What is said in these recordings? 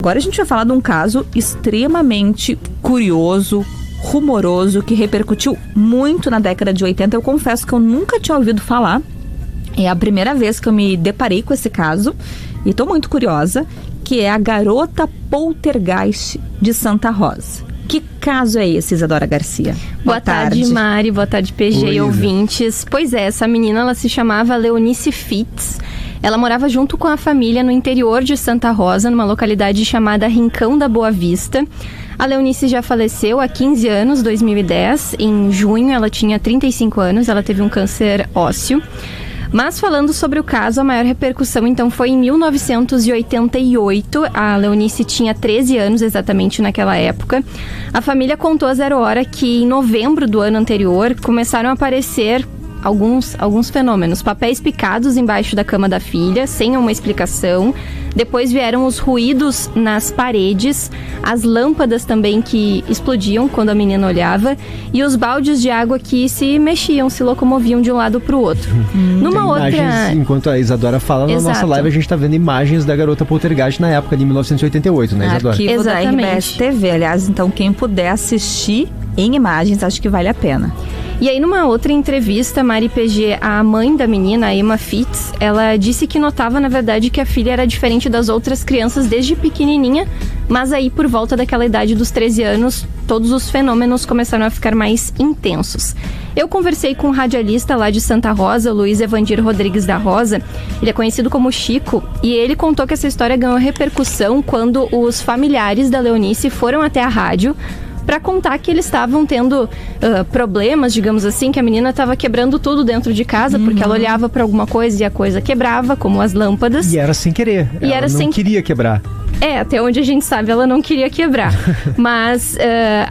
Agora a gente vai falar de um caso extremamente curioso, rumoroso, que repercutiu muito na década de 80. Eu confesso que eu nunca tinha ouvido falar. É a primeira vez que eu me deparei com esse caso e estou muito curiosa, que é a garota poltergeist de Santa Rosa. Que caso é esse, Isadora Garcia? Boa tarde, Mari. Boa tarde, PG e ouvintes. Pois é, essa menina, ela se chamava Leonice Fitz. Ela morava junto com a família no interior de Santa Rosa, numa localidade chamada Rincão da Boa Vista. A Leonice já faleceu há 15 anos, 2010. Em junho, ela tinha 35 anos, ela teve um câncer ósseo. Mas falando sobre o caso, a maior repercussão então foi em 1988. A Leonice tinha 13 anos exatamente naquela época. A família contou a Zero Hora que em novembro do ano anterior começaram a aparecer alguns fenômenos. Papéis picados embaixo da cama da filha, sem uma explicação. Depois vieram os ruídos nas paredes, as lâmpadas também que explodiam quando a menina olhava e os baldes de água que se mexiam, se locomoviam de um lado para o outro. Numa outra... imagens, enquanto a Isadora fala, na nossa live a gente está vendo imagens da garota poltergeist na época de 1988, né, Isadora? Arquivo da RBS TV, aliás, então quem puder assistir em imagens, acho que vale a pena. E aí, numa outra entrevista, Mari PG, a mãe da menina, a Emma Fitz, ela disse que notava, na verdade, que a filha era diferente das outras crianças desde pequenininha, mas aí, por volta daquela idade dos 13 anos, todos os fenômenos começaram a ficar mais intensos. Eu conversei com um radialista lá de Santa Rosa, o Luiz Evandir Rodrigues da Rosa. Ele é conhecido como Chico, e ele contou que essa história ganhou repercussão quando os familiares da Leonice foram até a rádio para contar que eles estavam tendo problemas, digamos assim, que a menina estava quebrando tudo dentro de casa, porque ela olhava para alguma coisa e a coisa quebrava, como as lâmpadas. E era sem querer, ela não queria quebrar. Até onde a gente sabe, ela não queria quebrar. Mas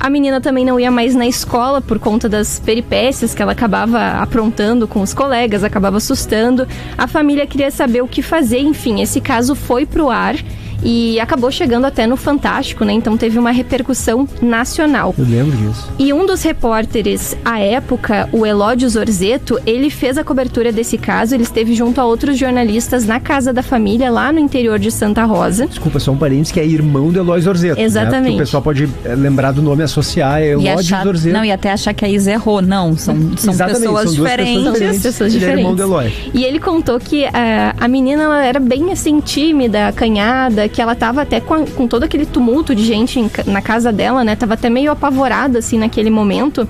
a menina também não ia mais na escola por conta das peripécias que ela acabava aprontando com os colegas, acabava assustando. A família queria saber o que fazer, enfim, esse caso foi pro ar. E acabou chegando até no Fantástico, né? Então teve uma repercussão nacional. Eu lembro disso. E um dos repórteres, à época, o Elódio Zorzeto, ele fez a cobertura desse caso. Ele esteve junto a outros jornalistas na casa da família, lá no interior de Santa Rosa. Desculpa, só um parênteses, que é irmão do Elódio Zorzeto. Exatamente. Né? O pessoal pode lembrar do nome, associar Elódio Zorzeto. Não, e até achar que a Isa errou. Não, são pessoas diferentes. São duas pessoas diferentes. Ele é irmão do Elódio. E ele contou que a menina, ela era bem assim, tímida, acanhada, que ela tava até com todo aquele tumulto de gente na casa dela, né? Tava até meio apavorada, assim, naquele momento.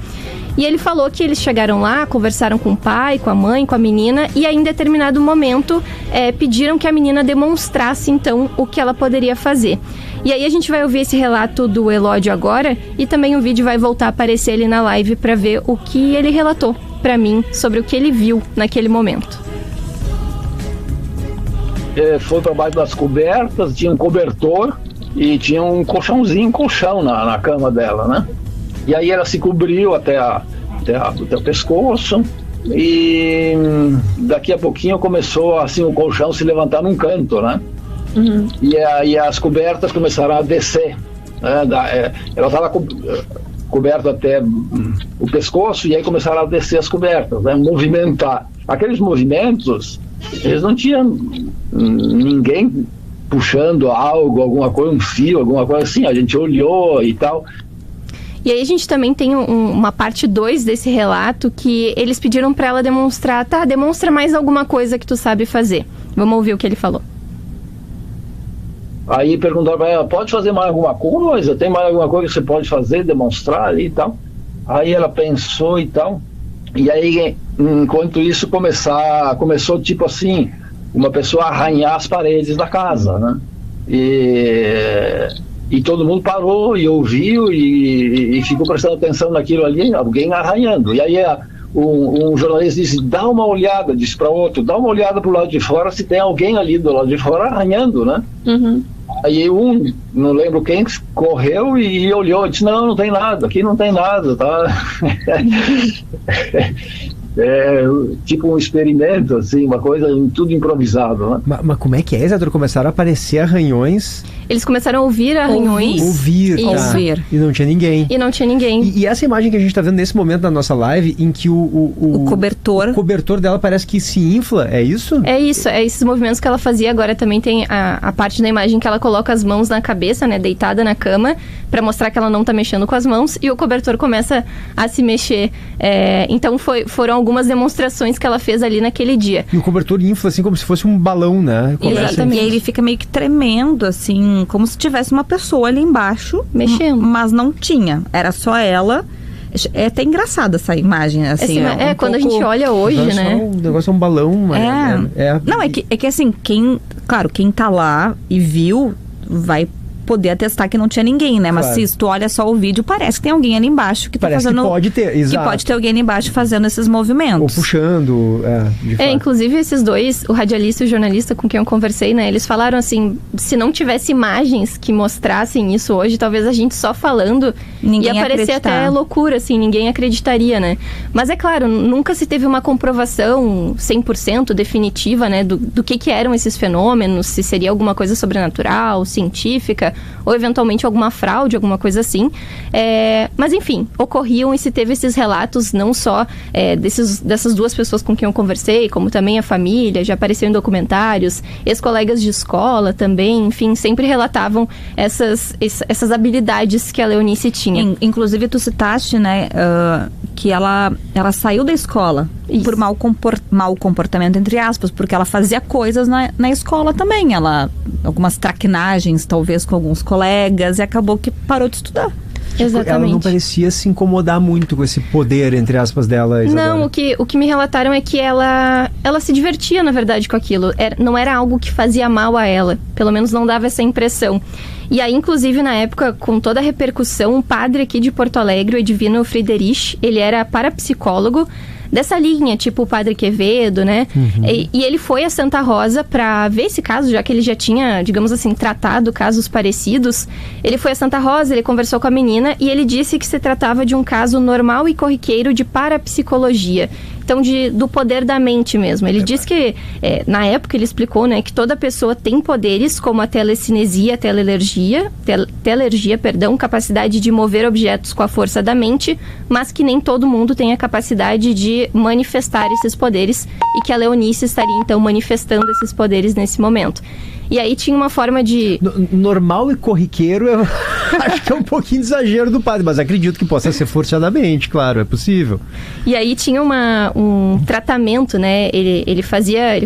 E ele falou que eles chegaram lá, conversaram com o pai, com a mãe, com a menina, e aí, em determinado momento, pediram que a menina demonstrasse, então, o que ela poderia fazer. E aí a gente vai ouvir esse relato do Elódio agora, e também o vídeo vai voltar a aparecer ali na live para ver o que ele relatou para mim sobre o que ele viu naquele momento. Foi para baixo das cobertas, tinha um cobertor e tinha um colchão na cama dela, né? E aí ela se cobriu até o pescoço e daqui a pouquinho começou assim o colchão se levantar num canto, né? E aí as cobertas começaram a descer, né? Ela estava coberta até o pescoço e aí começaram a descer as cobertas, né? Movimentar. Aqueles movimentos, eles não tinham ninguém puxando algo, alguma coisa, um fio, alguma coisa assim. A gente olhou e tal. E aí a gente também tem uma parte 2 desse relato que eles pediram pra ela demonstrar. Tá, demonstra mais alguma coisa que tu sabe fazer. Vamos ouvir o que ele falou. Aí perguntaram pra ela, pode fazer mais alguma coisa? Tem mais alguma coisa que você pode fazer, demonstrar ali e tal? Aí ela pensou e tal. E aí, enquanto isso, começou tipo assim, uma pessoa a arranhar as paredes da casa, né? E todo mundo parou e ouviu e ficou prestando atenção naquilo ali, alguém arranhando. E aí um jornalista disse, dá uma olhada, disse para outro, dá uma olhada pro lado de fora se tem alguém ali do lado de fora arranhando, né? Aí não lembro quem, correu e olhou e disse, não tem nada, aqui não tem nada, tá? Tipo um experimento, assim, uma coisa tudo improvisado, né? Mas como é que é, Isadora? Começaram a aparecer arranhões eles começaram a ouvir arranhões. Ouvir. E não tinha ninguém. E essa imagem que a gente tá vendo nesse momento da nossa live, em que o cobertor dela parece que se infla, é isso? É isso, é esses movimentos que ela fazia. Agora também tem a parte da imagem que ela coloca as mãos na cabeça, né, deitada na cama, pra mostrar que ela não tá mexendo com as mãos, e o cobertor começa a se mexer. Então foram algumas demonstrações que ela fez ali naquele dia. E o cobertor infla assim como se fosse um balão, né? Exatamente. E aí ele fica meio que tremendo, assim, como se tivesse uma pessoa ali embaixo. Mexendo. Mas não tinha. Era só ela. É até engraçada essa imagem, assim. Quando a gente olha hoje, né? O negócio é um balão. Não, é que assim, quem tá lá e viu, vai poder atestar que não tinha ninguém, né? Mas se tu olha só o vídeo, parece que tem alguém ali embaixo que tá fazendo... que pode ter, exato. Que pode ter alguém ali embaixo fazendo esses movimentos. Ou puxando, de fato. Inclusive esses dois, o radialista e o jornalista com quem eu conversei, né? Eles falaram assim, se não tivesse imagens que mostrassem isso hoje, talvez a gente só falando ia parecer até loucura, assim, ninguém acreditaria, né? Mas é claro, nunca se teve uma comprovação 100% definitiva, né? Do que eram esses fenômenos, se seria alguma coisa sobrenatural, científica, ou eventualmente alguma fraude, alguma coisa assim. Mas enfim, ocorriam e se teve esses relatos não só dessas duas pessoas com quem eu conversei, como também a família, já apareceu em documentários, ex-colegas de escola também, enfim, sempre relatavam essas habilidades que a Leonice tinha. Inclusive tu citaste, né, que ela saiu da escola. Isso. Por mau comportamento, entre aspas, porque ela fazia coisas na escola também. Algumas traquinagens, talvez, com alguns colegas, e acabou que parou de estudar. Exatamente. Ela não parecia se incomodar muito com esse poder, entre aspas, dela, Isadora. Não, o que me relataram é que ela se divertia, na verdade, com aquilo. Não era algo que fazia mal a ela. Pelo menos não dava essa impressão. E aí, inclusive, na época, com toda a repercussão, um padre aqui de Porto Alegre, o Edvino Friedrich, ele era parapsicólogo dessa linha, tipo o Padre Quevedo, né? Uhum. E ele foi a Santa Rosa pra ver esse caso, já que ele já tinha, digamos assim, tratado casos parecidos. Ele foi a Santa Rosa, ele conversou com a menina e ele disse que se tratava de um caso normal e corriqueiro de parapsicologia. Então, do poder da mente mesmo. Ele disse que, na época, ele explicou, né, que toda pessoa tem poderes como a telecinesia, telergia, capacidade de mover objetos com a força da mente, mas que nem todo mundo tem a capacidade de manifestar esses poderes e que a Leonice estaria, então, manifestando esses poderes nesse momento. E aí tinha uma forma de... Normal e corriqueiro, eu acho que é um pouquinho de exagero do padre, mas acredito que possa ser forçadamente, claro, é possível. E aí tinha um tratamento, né? Ele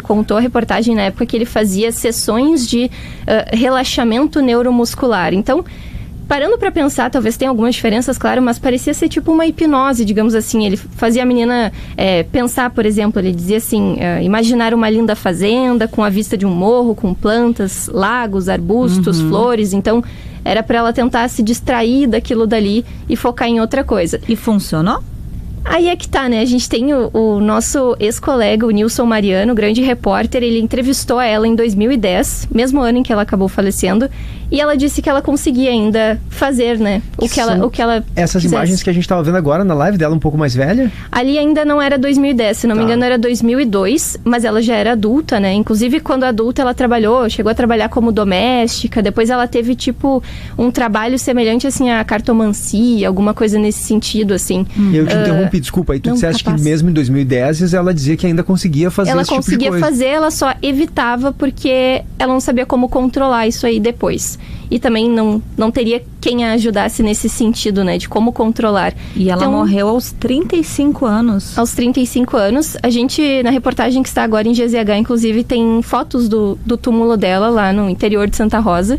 contou a reportagem na época que ele fazia sessões de relaxamento neuromuscular. Então, parando pra pensar, talvez tenha algumas diferenças, claro, mas parecia ser tipo uma hipnose, digamos assim. Ele fazia a menina pensar, por exemplo, ele dizia assim, imaginar uma linda fazenda com a vista de um morro, com plantas, lagos, arbustos, flores. Então, era pra ela tentar se distrair daquilo dali e focar em outra coisa. E funcionou? Aí é que tá, né? A gente tem o nosso ex-colega, o Nilson Mariano, grande repórter, ele entrevistou ela em 2010, mesmo ano em que ela acabou falecendo, e ela disse que ela conseguia ainda fazer, né? O que ela essas quisesse. Imagens que a gente tava vendo agora na live dela, um pouco mais velha? Ali ainda não era 2010, se não me engano era 2002, mas ela já era adulta, né? Inclusive, quando adulta, ela chegou a trabalhar como doméstica, depois ela teve, tipo, um trabalho semelhante, assim, à cartomancia, alguma coisa nesse sentido, assim. Eu te interrompi, desculpa, aí tu disseste que mesmo em 2010 ela dizia que ainda conseguia fazer esse tipo de coisa. Ela conseguia fazer, ela só evitava porque ela não sabia como controlar isso aí depois. E também não teria quem a ajudasse nesse sentido, né, de como controlar. E ela morreu aos 35 anos. Aos 35 anos. A gente, na reportagem que está agora em GZH, inclusive, tem fotos do túmulo dela lá no interior de Santa Rosa.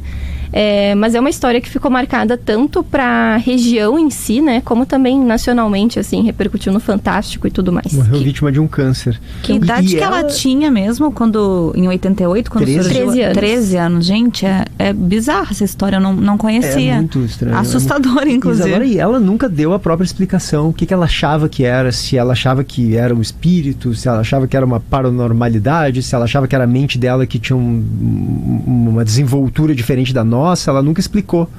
Mas é uma história que ficou marcada tanto para a região em si, né, como também nacionalmente, assim, repercutiu no Fantástico e tudo mais. Morreu vítima de um câncer. Que idade que ela tinha mesmo em 88, quando 13 anos. 13 anos. Gente, é bizarra essa história, eu não conhecia. É muito estranho. Assustadora, inclusive. Agora, e ela nunca deu a própria explicação, o que ela achava que era, se ela achava que era um espírito, se ela achava que era uma paranormalidade, se ela achava que era a mente dela que tinha uma desenvoltura diferente da nossa, ela nunca explicou.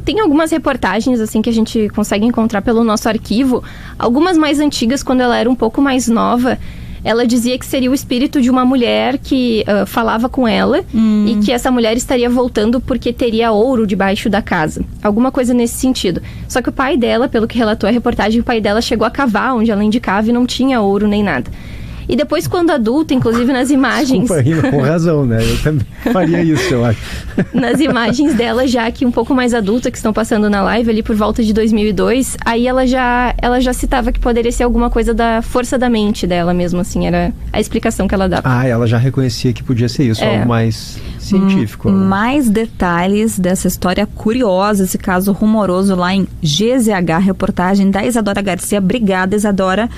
Tem algumas reportagens assim que a gente consegue encontrar pelo nosso arquivo, algumas mais antigas, quando ela era um pouco mais nova. ela dizia que seria o espírito de uma mulher que falava com ela e que essa mulher estaria voltando porque teria ouro debaixo da casa. Alguma coisa nesse sentido. Só que o pai dela, pelo que relatou a reportagem, o pai dela chegou a cavar onde ela indicava e não tinha ouro nem nada. E depois, quando adulta, inclusive nas imagens... Desculpa, Rina, com razão, né? Eu também faria isso, eu acho. Nas imagens dela, já que um pouco mais adulta, que estão passando na live, ali por volta de 2002, aí ela já citava que poderia ser alguma coisa da força da mente dela mesmo, assim, era a explicação que ela dava. Ah, ela já reconhecia que podia ser isso, algo mais científico. Mais detalhes dessa história curiosa, esse caso rumoroso lá em GZH, reportagem da Isadora Garcia. Obrigada, Isadora.